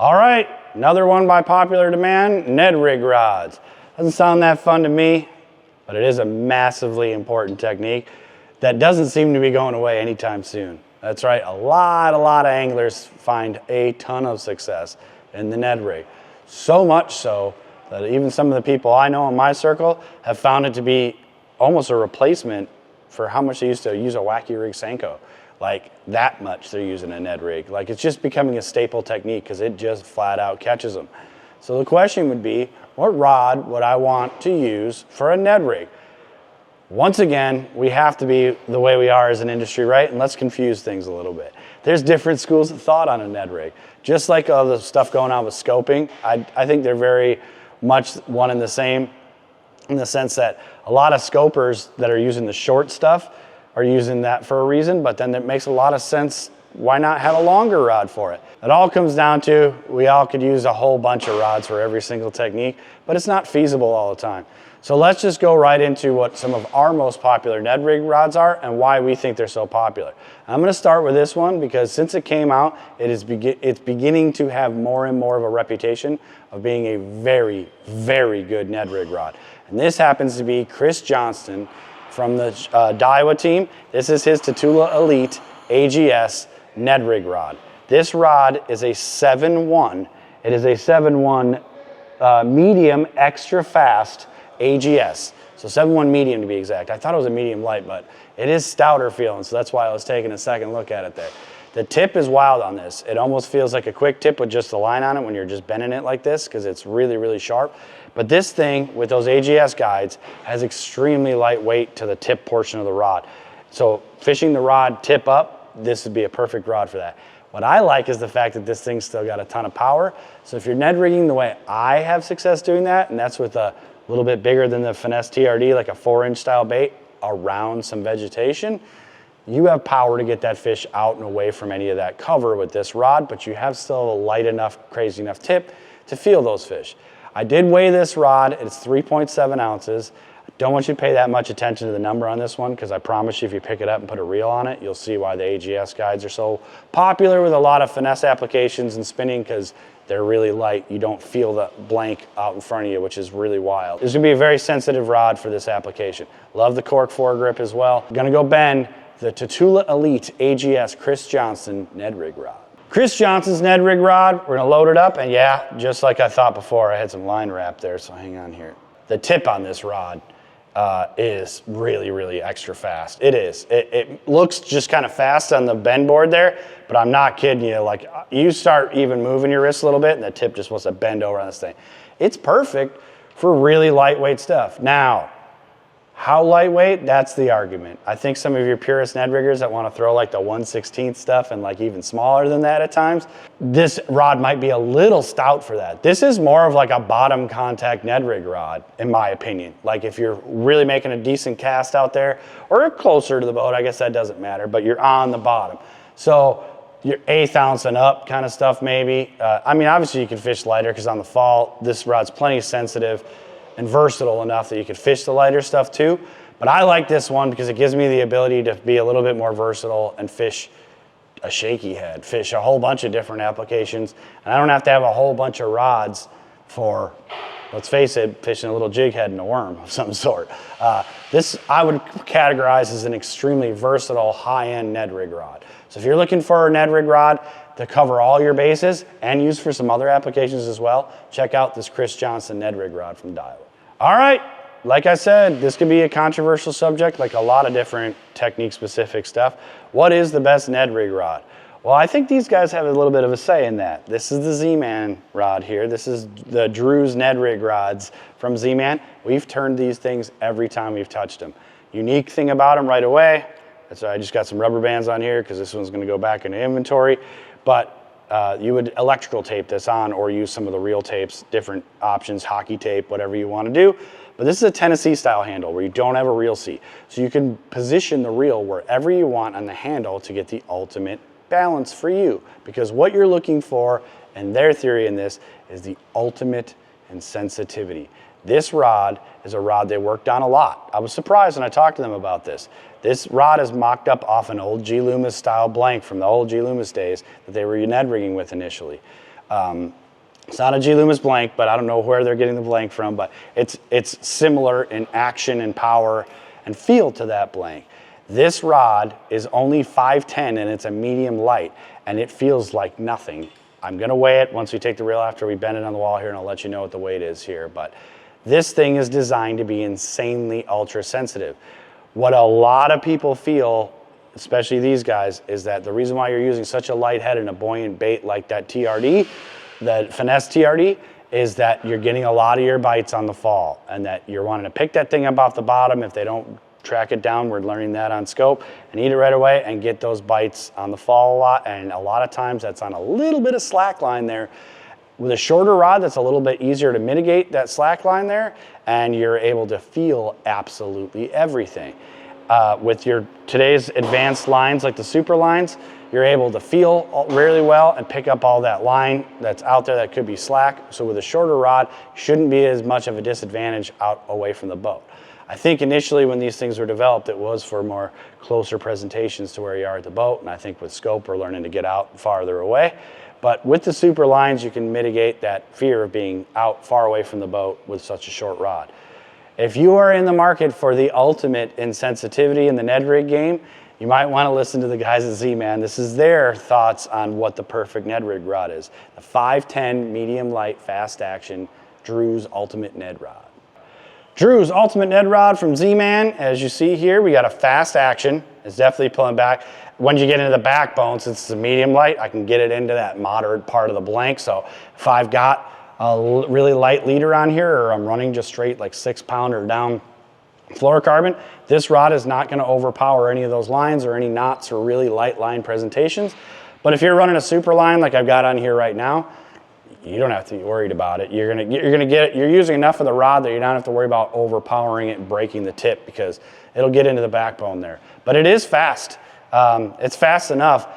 All right, another one by popular demand, Ned Rig rods. Doesn't sound that fun to me, but it is a massively important technique that doesn't seem to be going away anytime soon. That's right, a lot of anglers find a ton of success in the Ned Rig. So much so that even some of the people I know in my circle have found it to be almost a replacement for how much they used to use a wacky rig Senko. Like that much they're using a Ned Rig. Like it's just becoming a staple technique because it just flat out catches them. So the question would be, what rod would I want to use for a Ned Rig? Once again, we have to be the way we are as an industry, right? And let's confuse things a little bit. There's different schools of thought on a Ned Rig. Just like all the stuff going on with scoping, I think they're very much one and the same in the sense that a lot of scopers that are using the short stuff are using that for a reason, but then it makes a lot of sense. Why not have a longer rod for it? It all comes down to, we all could use a whole bunch of rods for every single technique, but it's not feasible all the time. So let's just go right into what some of our most popular Ned Rig rods are and why we think they're so popular. I'm gonna start with this one because since it came out, it's beginning to have more and more of a reputation of being a very, very good Ned Rig rod. And this happens to be Chris Johnston from the Daiwa team. This is his Tatula Elite AGS Ned Rig rod. This rod is a 7-1. It is a 7-1 medium extra fast AGS. So 7-1 medium to be exact. I thought it was a medium light, but it is stouter feeling, so that's why I was taking a second look at it there. The tip is wild on this. It almost feels like a quick tip with just a line on it when you're just bending it like this because it's really, really sharp. But this thing with those AGS guides has extremely light weight to the tip portion of the rod. So fishing the rod tip up, this would be a perfect rod for that. What I like is the fact that this thing's still got a ton of power. So if you're Ned rigging the way I have success doing that, and that's with a little bit bigger than the Finesse TRD, like a 4-inch style bait around some vegetation, you have power to get that fish out and away from any of that cover with this rod, but you have still a light enough, crazy enough tip to feel those fish. I did weigh this rod, it's 3.7 ounces. I don't want you to pay that much attention to the number on this one because I promise you if you pick it up and put a reel on it, you'll see why the AGS guides are so popular with a lot of finesse applications and spinning because they're really light. You don't feel the blank out in front of you, which is really wild. This is gonna be a very sensitive rod for this application. Love the cork foregrip as well. I'm gonna go bend the Tatula Elite AGS Chris Johnston Ned Rig rod. Chris Johnston's Ned Rig rod, we're gonna load it up, and yeah, just like I thought before, I had some line wrap there, so hang on here. The tip on this rod is really, really extra fast. It is. It looks just kind of fast on the bend board there, but I'm not kidding you. Like, you start even moving your wrist a little bit, and the tip just wants to bend over on this thing. It's perfect for really lightweight stuff. Now, how lightweight? That's the argument. I think some of your purist Ned riggers that want to throw like the 1/16 stuff and like even smaller than that at times, this rod might be a little stout for that. This is more of like a bottom contact Ned Rig rod, in my opinion. Like if you're really making a decent cast out there or closer to the boat, I guess that doesn't matter, but you're on the bottom. So your 1/8 ounce and up kind of stuff maybe. I mean, obviously you can fish lighter because on the fall, this rod's plenty sensitive and versatile enough that you could fish the lighter stuff too. But I like this one because it gives me the ability to be a little bit more versatile and fish a shaky head, fish a whole bunch of different applications. And I don't have to have a whole bunch of rods for, let's face it, fishing a little jig head and a worm of some sort. This I would categorize as an extremely versatile high-end Ned Rig rod. So if you're looking for a Ned Rig rod to cover all your bases and use for some other applications as well, check out this Chris Johnston Ned Rig rod from Daiwa. All right, like I said, this could be a controversial subject, like a lot of different technique-specific stuff. What is the best Ned Rig rod? Well, I think these guys have a little bit of a say in that. This is the Z-Man rod here. This is the Drew's Ned Rig rods from Z-Man. We've turned these things every time we've touched them. Unique thing about them right away, that's why I just got some rubber bands on here because this one's gonna go back into inventory. But you would electrical tape this on or use some of the reel tapes, different options, hockey tape, whatever you want to do. But this is a Tennessee style handle where you don't have a reel seat. So you can position the reel wherever you want on the handle to get the ultimate balance for you. Because what you're looking for, and their theory in this, is the ultimate in sensitivity. This rod is a rod they worked on a lot. I was surprised when I talked to them about this. This rod is mocked up off an old G. Loomis style blank from the old G. Loomis days that they were Ned rigging with initially. It's not a G Loomis blank, but I don't know where they're getting the blank from, but it's similar in action and power and feel to that blank. This rod is only 5'10", and it's a medium light, and it feels like nothing. I'm gonna weigh it once we take the reel after we bend it on the wall here, and I'll let you know what the weight is here. But this thing is designed to be insanely ultra sensitive. What a lot of people feel, especially these guys, is that the reason why you're using such a light head and a buoyant bait like that TRD, that finesse TRD, is that you're getting a lot of your bites on the fall, and that you're wanting to pick that thing up off the bottom. If they don't track it down, we're learning that on scope, and eat it right away and get those bites on the fall a lot. And a lot of times that's on a little bit of slack line there. With a shorter rod, that's a little bit easier to mitigate that slack line there, and you're able to feel absolutely everything. With your today's advanced lines like the super lines, you're able to feel really well and pick up all that line that's out there that could be slack. So with a shorter rod, shouldn't be as much of a disadvantage out away from the boat. I think initially when these things were developed, it was for more closer presentations to where you are at the boat. And I think with scope, we're learning to get out farther away. But with the super lines, you can mitigate that fear of being out far away from the boat with such a short rod. If you are in the market for the ultimate in sensitivity in the Ned Rig game, you might want to listen to the guys at Z-Man. This is their thoughts on what the perfect Ned Rig rod is. The 5'10", medium light, fast action, Drew's Ultimate Ned Rod. Drew's Ultimate Ned Rod from Z-Man. As you see here, we got a fast action. It's definitely pulling back. When you get into the backbone, since it's a medium light, I can get it into that moderate part of the blank. So if I've got a really light leader on here, or I'm running just straight like 6-pounder down fluorocarbon, this rod is not going to overpower any of those lines or any knots or really light line presentations. But if you're running a super line like I've got on here right now, you don't have to be worried about it. You're using enough of the rod that you don't have to worry about overpowering it and breaking the tip, because it'll get into the backbone there. But it is fast. It's fast enough.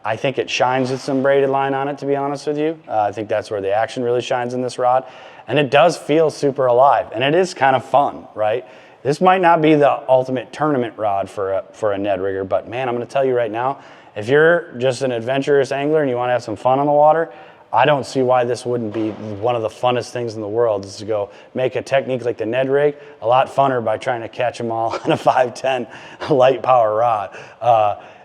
I think it shines with some braided line on it, to be honest with you. I think that's where the action really shines in this rod. And it does feel super alive, and it is kind of fun, right? This might not be the ultimate tournament rod for a Ned Rigger, but man, I'm gonna tell you right now, if you're just an adventurous angler and you wanna have some fun on the water, I don't see why this wouldn't be one of the funnest things in the world, is to go make a technique like the Ned Rig a lot funner by trying to catch them all on a 5'10" light power rod.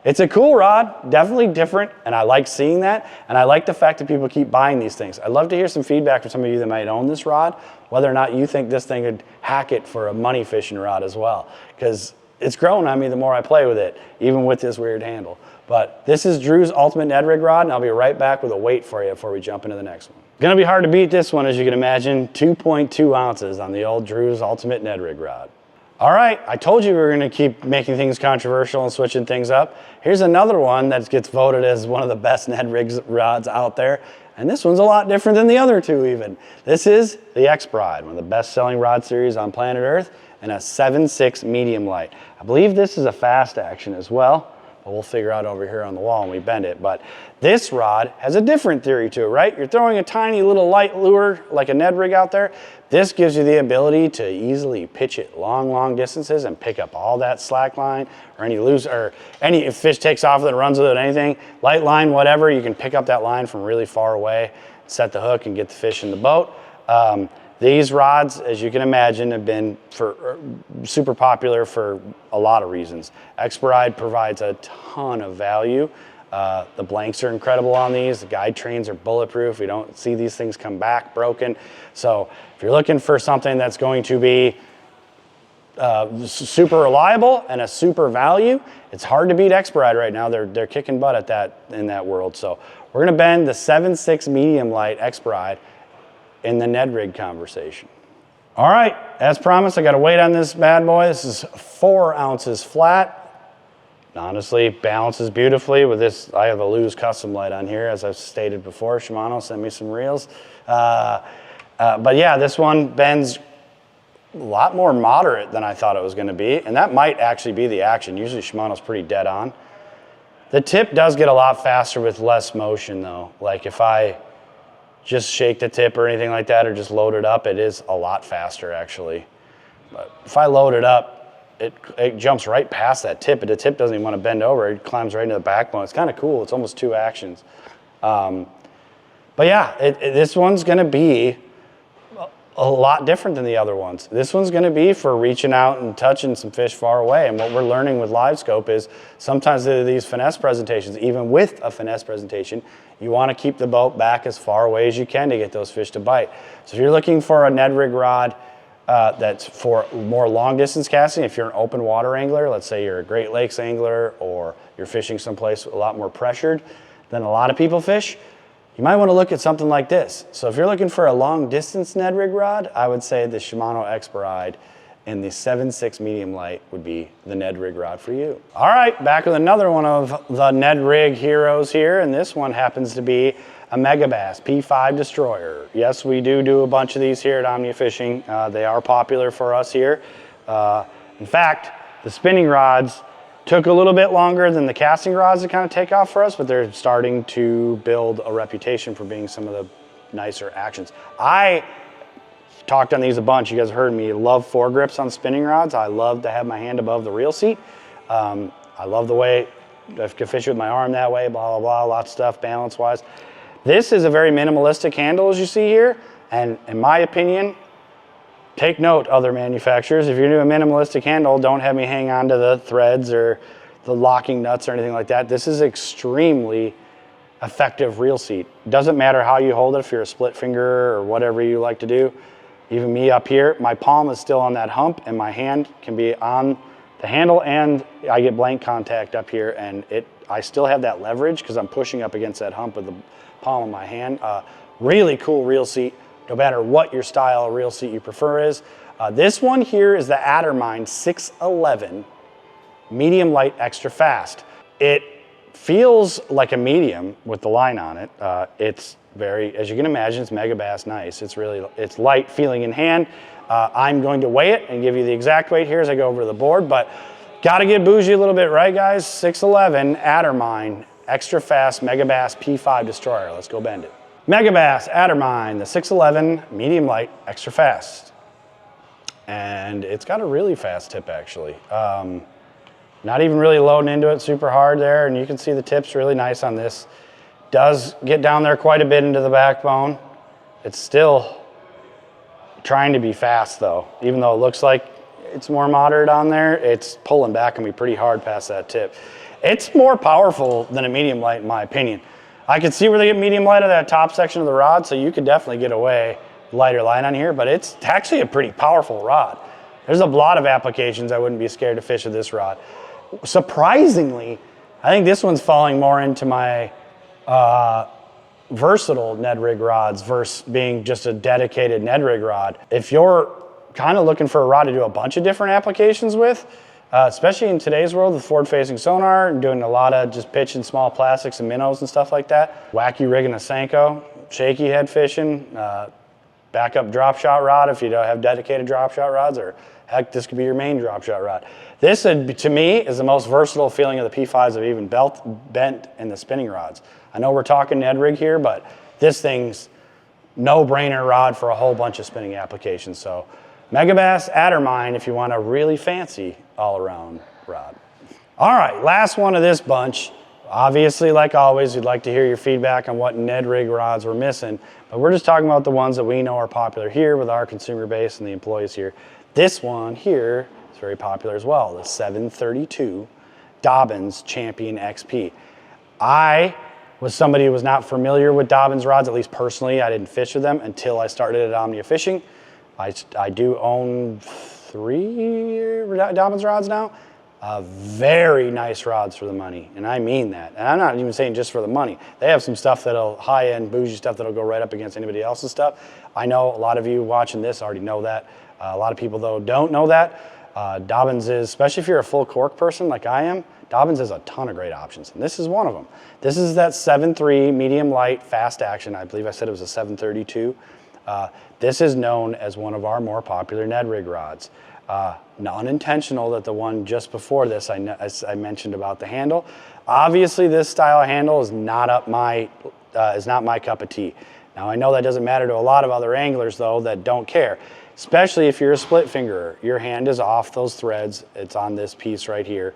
It's a cool rod, definitely different, and I like seeing that, and I like the fact that people keep buying these things. I'd love to hear some feedback from some of you that might own this rod, whether or not you think this thing could hack it for a money fishing rod as well, because it's grown on me the more I play with it, even with this weird handle. But this is Drew's Ultimate Ned Rig rod, and I'll be right back with a weight for you before we jump into the next one. Gonna be hard to beat this one, as you can imagine. 2.2 ounces on the old Drew's Ultimate Ned Rig rod. All right, I told you we were gonna keep making things controversial and switching things up. Here's another one that gets voted as one of the best Ned Rig rods out there, and this one's a lot different than the other two even. This is the Expride, one of the best-selling rod series on planet Earth, and a 7.6 medium light. I believe this is a fast action as well, but we'll figure out over here on the wall when we bend it. But this rod has a different theory to it, right? You're throwing a tiny little light lure like a Ned Rig out there. This gives you the ability to easily pitch it long distances and pick up all that slack line or any loose, or if fish takes off with it, runs with it, anything, light line, whatever, you can pick up that line from really far away, set the hook and get the fish in the boat. These rods, as you can imagine, have been super popular for a lot of reasons. Expride provides a ton of value. The blanks are incredible on these. The guide trains are bulletproof. We don't see these things come back broken. So if you're looking for something that's going to be super reliable and a super value, it's hard to beat Expride right now. They're kicking butt at that in that world. So we're gonna bend the 7.6 medium light Expride in the Ned Rig conversation. All right, as promised, I got a weight on this bad boy. This is 4 ounces flat. Honestly, balances beautifully with this. I have a Luz custom light on here, as I've stated before. Shimano sent me some reels. But yeah, this one bends a lot more moderate than I thought it was gonna be, and that might actually be the action. Usually Shimano's pretty dead on. The tip does get a lot faster with less motion though. Like if I just shake the tip or anything like that, or just load it up, it is a lot faster actually. But if I load it up, it jumps right past that tip, but the tip doesn't even want to bend over. It climbs right into the backbone. It's kind of cool. It's almost 2 actions. But yeah, this one's gonna be a lot different than the other ones. This one's gonna be for reaching out and touching some fish far away. And what we're learning with live scope is sometimes these finesse presentations, even with a finesse presentation, you wanna keep the boat back as far away as you can to get those fish to bite. So if you're looking for a Ned Rig rod that's for more long distance casting, if you're an open water angler, let's say you're a Great Lakes angler or you're fishing someplace a lot more pressured than a lot of people fish, you might want to look at something like this. So if you're looking for a long distance Ned Rig rod, I would say the Shimano Expride and the 7.6 medium light would be the Ned Rig rod for you. All right, back with another one of the Ned Rig heroes here, and this one happens to be a Megabass P5 Destroyer. Yes, we do a bunch of these here at Omnia Fishing. They are popular for us here. In fact, the spinning rods took a little bit longer than the casting rods to kind of take off for us, but they're starting to build a reputation for being some of the nicer actions. I talked on these a bunch. You guys heard me love foregrips on spinning rods. I love to have my hand above the reel seat. I love the way I can fish with my arm that way, blah, blah, blah, lots of stuff balance-wise. This is a very minimalistic handle, as you see here, and in my opinion, take note, other manufacturers, if you're doing a minimalistic handle, don't have me hang on to the threads or the locking nuts or anything like that. This is extremely effective reel seat. Doesn't matter how you hold it, if you're a split finger or whatever you like to do. Even me up here, my palm is still on that hump and my hand can be on the handle and I get blank contact up here and I still have that leverage because I'm pushing up against that hump with the palm of my hand. Really cool reel seat. No matter what your style of reel seat you prefer is. This one here is the Addermine 611 medium light extra fast. It feels like a medium with the line on it. It's very, as you can imagine, it's Megabass nice. It's light feeling in hand. I'm going to weigh it and give you the exact weight here as I go over to the board, but gotta get bougie a little bit, right guys? 611 Addermine extra fast Megabass P5 Destroyer. Let's go bend it. Megabass Addermine, the 611 medium light extra fast. And it's got a really fast tip actually. Not even really loading into it super hard there, and you can see the tip's really nice on this. Does get down there quite a bit into the backbone. It's still trying to be fast though. Even though it looks like it's more moderate on there, it's pulling back on me pretty hard past that tip. It's more powerful than a medium light in my opinion. I can see where they get medium light of that top section of the rod, so you could definitely get away lighter line on here, but it's actually a pretty powerful rod. There's a lot of applications I wouldn't be scared to fish with this rod. Surprisingly, I think this one's falling more into my versatile Ned Rig rods versus being just a dedicated Ned Rig rod. If you're kind of looking for a rod to do a bunch of different applications with, especially in today's world with forward-facing sonar and doing a lot of just pitching small plastics and minnows and stuff like that. Wacky rigging a Senko, shaky head fishing, backup drop shot rod if you don't have dedicated drop shot rods, or heck, this could be your main drop shot rod. This, to me, is the most versatile feeling of the P5s I've even bent in the spinning rods. I know we're talking Ned Rig here, but this thing's no-brainer rod for a whole bunch of spinning applications. So Megabass Addermine if you want a really fancy all-around rod. All right, last one of this bunch. Obviously, like always, we'd like to hear your feedback on what Ned Rig rods we're missing, but we're just talking about the ones that we know are popular here with our consumer base and the employees here. This one here is very popular as well, the 732 Dobyns Champion XP. I was somebody who was not familiar with Dobyns rods, at least personally. I didn't fish with them until I started at Omnia Fishing. I do own 3 Dobyns rods now. Very nice rods for the money, and I mean that. And I'm not even saying just for the money. They have some stuff that'll, high-end bougie stuff that'll go right up against anybody else's stuff. I know a lot of you watching this already know that. A lot of people though don't know that. Dobyns is, especially if you're a full cork person like I am, Dobyns has a ton of great options, and this is one of them. This is that 7.3 medium light fast action. I believe I said it was a 732. This is known as one of our more popular Ned Rig rods. Non-intentional that the one just before this I mentioned about the handle. Obviously, this style of handle is not my cup of tea. Now I know that doesn't matter to a lot of other anglers though that don't care, especially if you're a split fingerer. Your hand is off those threads. It's on this piece right here.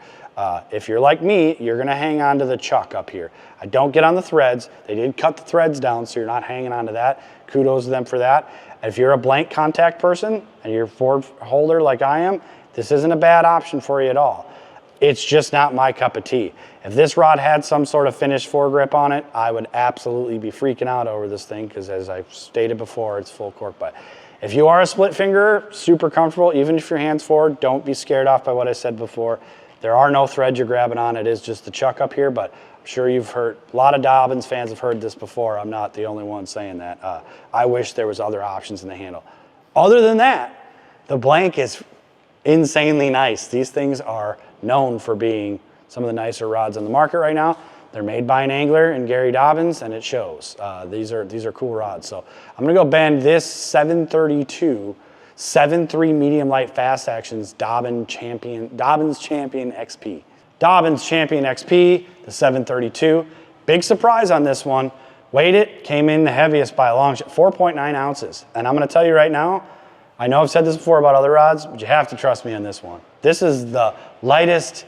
If you're like me, you're gonna hang on to the chuck up here. I don't get on the threads. They did cut the threads down, so you're not hanging on to that. Kudos to them for that. If you're a blank contact person and you're a forward holder like I am, this isn't a bad option for you at all. It's just not my cup of tea. If this rod had some sort of finished foregrip on it, I would absolutely be freaking out over this thing because, as I've stated before, it's full cork. But if you are a split fingerer, super comfortable, even if your hand's forward, don't be scared off by what I said before. There are no threads you're grabbing on. It is just the chuck up here, but I'm sure you've heard, a lot of Dobyns fans have heard this before. I'm not the only one saying that. I wish there was other options in the handle. Other than that, the blank is insanely nice. These things are known for being some of the nicer rods on the market right now. They're made by an angler in Gary Dobyns, and it shows. These are cool rods. So I'm gonna go bend this 732 7.3 medium light fast actions Dobyns Champion XP. Dobyns Champion XP, the 732. Big surprise on this one. Weighed it, came in the heaviest by a long shot, 4.9 ounces. And I'm gonna tell you right now, I know I've said this before about other rods, but you have to trust me on this one. This is the lightest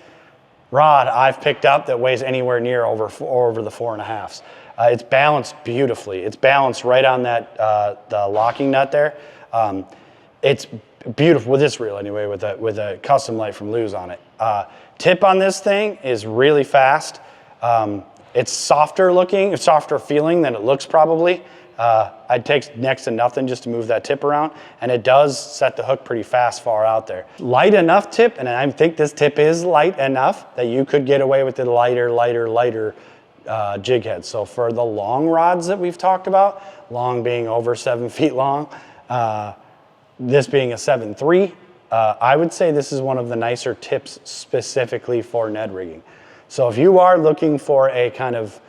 rod I've picked up that weighs anywhere near over the 4.5s. It's balanced beautifully. It's balanced right on that the locking nut there. It's beautiful with this reel anyway, with a custom light from Lew's on it. Tip on this thing is really fast. It's softer looking, it's softer feeling than it looks probably. It takes next to nothing just to move that tip around, and it does set the hook pretty fast far out there. Light enough tip, and I think this tip is light enough that you could get away with the lighter jig head. So for the long rods that we've talked about, long being over 7 feet long, this being a 7.3, I would say this is one of the nicer tips specifically for Ned rigging. So if you are looking for a kind of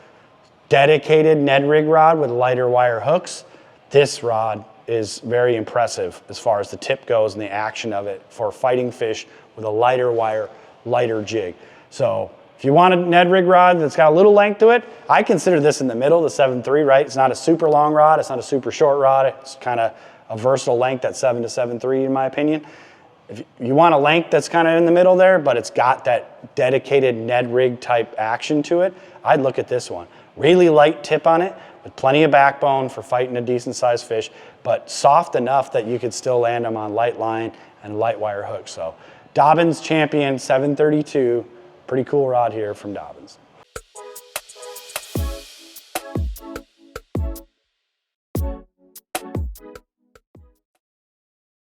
dedicated Ned rig rod with lighter wire hooks, this rod is very impressive as far as the tip goes and the action of it for fighting fish with a lighter wire, lighter jig. So if you want a Ned rig rod that's got a little length to it, I consider this in the middle, the 7.3, right? It's not a super long rod, it's not a super short rod, it's kind of a versatile length at 7 to 7.3 in my opinion. If you want a length that's kind of in the middle there, but it's got that dedicated Ned rig type action to it, I'd look at this one. Really light tip on it with plenty of backbone for fighting a decent sized fish, but soft enough that you could still land them on light line and light wire hooks. So Dobyns Champion 732, pretty cool rod here from Dobyns.